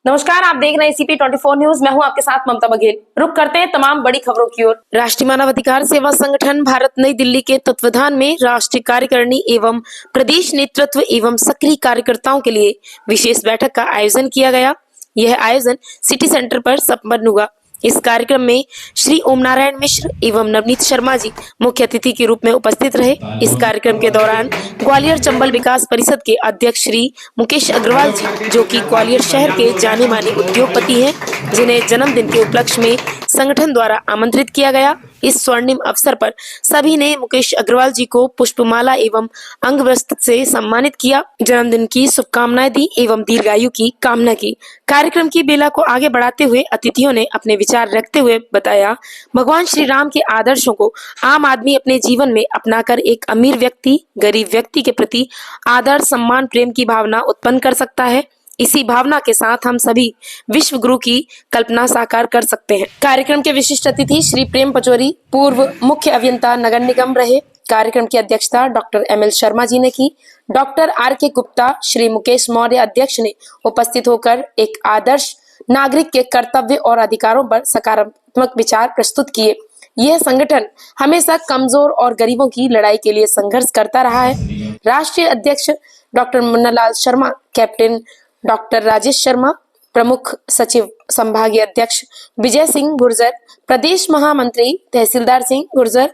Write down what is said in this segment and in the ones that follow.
नमस्कार, आप देख रहे हैं सीपी 24 न्यूज। मैं हूं आपके साथ ममता बघेल। रुक करते हैं तमाम बड़ी खबरों की ओर। राष्ट्रीय मानवाधिकार सेवा संगठन भारत नई दिल्ली के तत्वावधान में राष्ट्रीय कार्यकारिणी एवं प्रदेश नेतृत्व एवं सक्रिय कार्यकर्ताओं के लिए विशेष बैठक का आयोजन किया गया। यह आयोजन सिटी सेंटर पर संपन्न हुआ। इस कार्यक्रम में श्री ओम नारायण मिश्र एवं नवनीत शर्मा जी मुख्य अतिथि के रूप में उपस्थित रहे। इस कार्यक्रम के दौरान ग्वालियर चंबल विकास परिषद के अध्यक्ष श्री मुकेश अग्रवाल जी, जो कि ग्वालियर शहर के जाने माने उद्योगपति हैं, जिन्हें जन्मदिन के उपलक्ष्य में संगठन द्वारा आमंत्रित किया गया। इस स्वर्णिम अवसर पर सभी ने मुकेश अग्रवाल जी को पुष्पमाला एवं अंग वस्त्र से सम्मानित किया, जन्मदिन की शुभकामनाएं दी एवं दीर्घायु की कामना की। कार्यक्रम की बेला को आगे बढ़ाते हुए अतिथियों ने अपने विचार रखते हुए बताया, भगवान श्री राम के आदर्शों को आम आदमी अपने जीवन में अपनाकर एक अमीर व्यक्ति गरीब व्यक्ति के प्रति आदर, सम्मान, प्रेम की भावना उत्पन्न कर सकता है। इसी भावना के साथ हम सभी विश्व गुरु की कल्पना साकार कर सकते हैं। कार्यक्रम के विशिष्ट अतिथि श्री प्रेम पचौरी, पूर्व मुख्य अभियंता नगर निगम रहे। कार्यक्रम की अध्यक्षता डॉक्टर ML शर्मा जी ने की। डॉक्टर RK गुप्ता, श्री मुकेश मौर्य अध्यक्ष ने उपस्थित होकर एक आदर्श नागरिक के कर्तव्य और अधिकारों पर सकारात्मक विचार प्रस्तुत किए। यह संगठन हमेशा कमजोर और गरीबों की लड़ाई के लिए संघर्ष करता रहा है। राष्ट्रीय अध्यक्ष doctor Munnalal Sharma, captain doctor Rajesh Sharma, प्रमुख सचिव संभागीय अध्यक्ष विजय सिंह गुर्जर, प्रदेश महामंत्री तहसीलदार सिंह गुर्जर,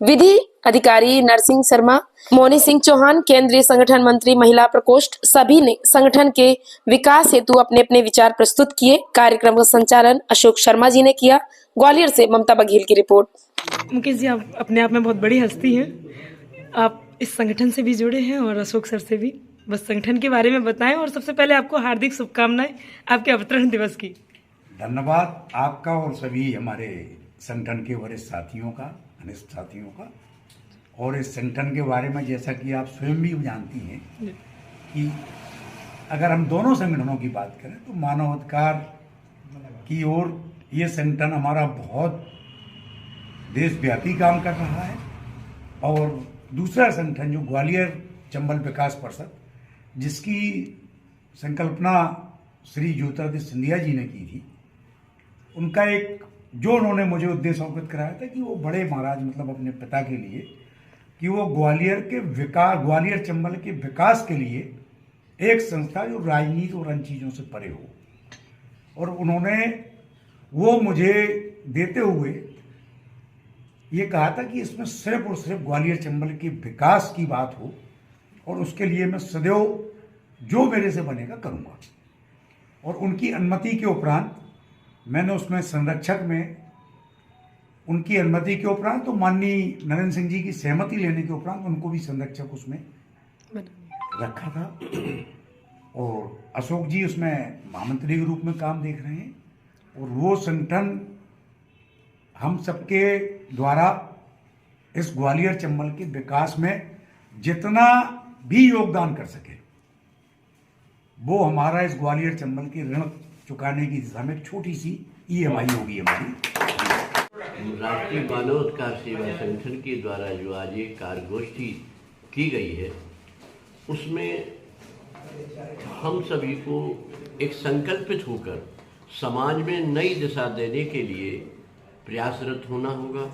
विधि अधिकारी नरसिंह शर्मा, मोनी सिंह चौहान, केंद्रीय संगठन मंत्री महिला प्रकोष्ठ, सभी ने संगठन के विकास हेतु अपने अपने विचार प्रस्तुत किए। कार्यक्रम का संचालन अशोक शर्मा जी ने किया। ग्वालियर से ममता बघेल की रिपोर्ट। मुकेश जी, आप अपने आप में बहुत बड़ी हस्ती हैं। आप इस संगठन से भी जुड़े हैं और अशोक सर से भी। बस संगठन के बारे में बताएं और सबसे पहले आपको हार्दिक शुभकामनाएं आपके अवतरण दिवस की। धन्यवाद आपका और सभी हमारे संगठन के वरिष्ठ साथियों का, घनिष्ठ साथियों का। और इस संगठन के बारे में जैसा कि आप स्वयं भी जानती हैं कि अगर हम दोनों संगठनों की बात करें तो मानवाधिकार की ओर ये संगठन हमारा बहुत देशव्यापी काम कर रहा है। और दूसरा संगठन जो ग्वालियर चंबल विकास परिषद, जिसकी संकल्पना श्री ज्योतिरादित्य सिंधिया जी ने की थी, उनका एक जो उन्होंने मुझे उद्देश्य अवगत कराया था कि वो बड़े महाराज मतलब अपने पिता के लिए कि वो ग्वालियर के विकास, ग्वालियर चंबल के विकास के लिए एक संस्था जो राजनीति और अन्य चीज़ों से परे हो। और उन्होंने वो मुझे देते हुए ये कहा था कि इसमें सिर्फ और सिर्फ ग्वालियर चंबल के विकास की बात हो और उसके लिए मैं सदैव जो मेरे से बनेगा करूँगा। और उनकी अनुमति के उपरांत मैंने उसमें संरक्षक में उनकी अनुमति के उपरांत तो माननीय नरेंद्र सिंह जी की सहमति लेने के उपरांत उनको भी संरक्षक उसमें रखा था। और अशोक जी उसमें महामंत्री के रूप में काम देख रहे हैं। और वो संगठन हम सबके द्वारा इस ग्वालियर चंबल के विकास में जितना भी योगदान कर सके, वो हमारा इस ग्वालियर चंबल के ऋण चुकाने की दिशा में एक छोटी सी EMI होगी हमारी। राष्ट्रीय मानवाधिकार सेवा संगठन के द्वारा जो आज ये कार्यगोष्ठी की गई है, उसमें हम सभी को एक संकल्पित होकर समाज में नई दिशा देने के लिए प्रयासरत होना होगा।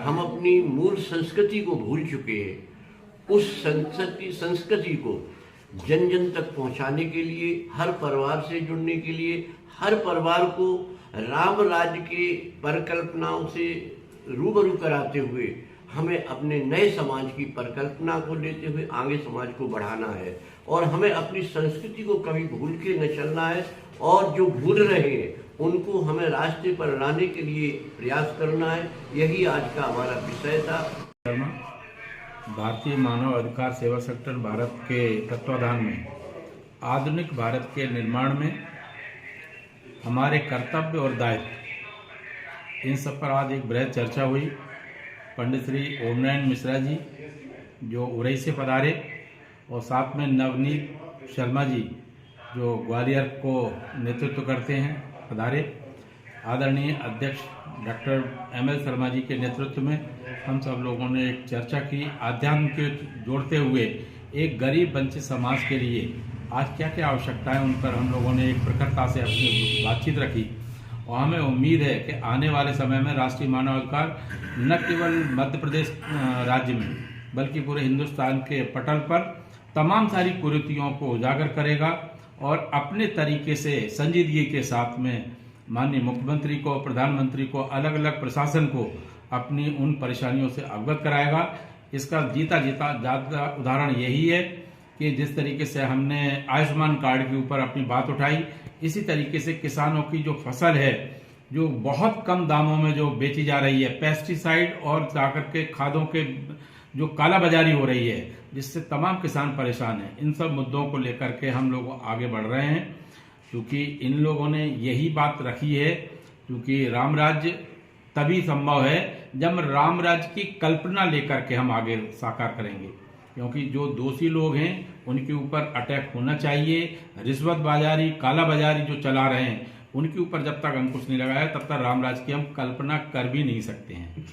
हम अपनी मूल संस्कृति को भूल चुके हैं। उस संस्कृति को जन जन तक पहुंचाने के लिए, हर परिवार से जुड़ने के लिए, हर परिवार को राम राज्य के परिकल्पनाओं से रूबरू कराते हुए हमें अपने नए समाज की परिकल्पना को लेते हुए आगे समाज को बढ़ाना है। और हमें अपनी संस्कृति को कभी भूल के न चलना है। और जो भूल रहे हैं उनको हमें रास्ते पर लाने के लिए प्रयास करना है। यही आज का हमारा विषय था। भारतीय मानव अधिकार सेवा संगठन भारत के तत्वाधान में आधुनिक भारत के निर्माण में हमारे कर्तव्य और दायित्व, इन सब पर आज एक बृहद चर्चा हुई। पंडित श्री ओम नारायण मिश्रा जी जो उरई से पधारे और साथ में नवनीत शर्मा जी जो ग्वालियर को नेतृत्व करते हैं पधारे। आदरणीय अध्यक्ष डॉक्टर ML शर्मा जी के नेतृत्व में हम सब लोगों ने एक चर्चा की। आध्यात्म के जोड़ते हुए एक गरीब वंचित समाज के लिए आज क्या क्या आवश्यकता है, उन पर हम लोगों ने एक प्रखरता से अपनी बातचीत रखी। और हमें उम्मीद है कि आने वाले समय में राष्ट्रीय मानवाधिकार न केवल मध्य प्रदेश राज्य में बल्कि पूरे हिंदुस्तान के पटल पर तमाम सारी कुरीतियों को उजागर करेगा और अपने तरीके से संजीदगी के साथ में माननीय मुख्यमंत्री को, प्रधानमंत्री को, अलग अलग प्रशासन को अपनी उन परेशानियों से अवगत कराएगा। इसका जीता जाता उदाहरण यही है कि जिस तरीके से हमने आयुष्मान कार्ड के ऊपर अपनी बात उठाई, इसी तरीके से किसानों की जो फसल है, जो बहुत कम दामों में जो बेची जा रही है, पेस्टिसाइड और जाकर के खादों के जो कालाबाजारी हो रही है, जिससे तमाम किसान परेशान हैं, इन सब मुद्दों को लेकर के हम लोग आगे बढ़ रहे हैं। क्योंकि इन लोगों ने यही बात रखी है, क्योंकि राम राज्य तभी संभव है जब राम राज्य की कल्पना लेकर के हम आगे साकार करेंगे। क्योंकि जो दोषी लोग हैं उनके ऊपर अटैक होना चाहिए। रिश्वतबाजारी, कालाबाजारी जो चला रहे हैं उनके ऊपर जब तक अंकुश नहीं लगाया तब तक राम राज्य की हम कल्पना कर भी नहीं सकते हैं।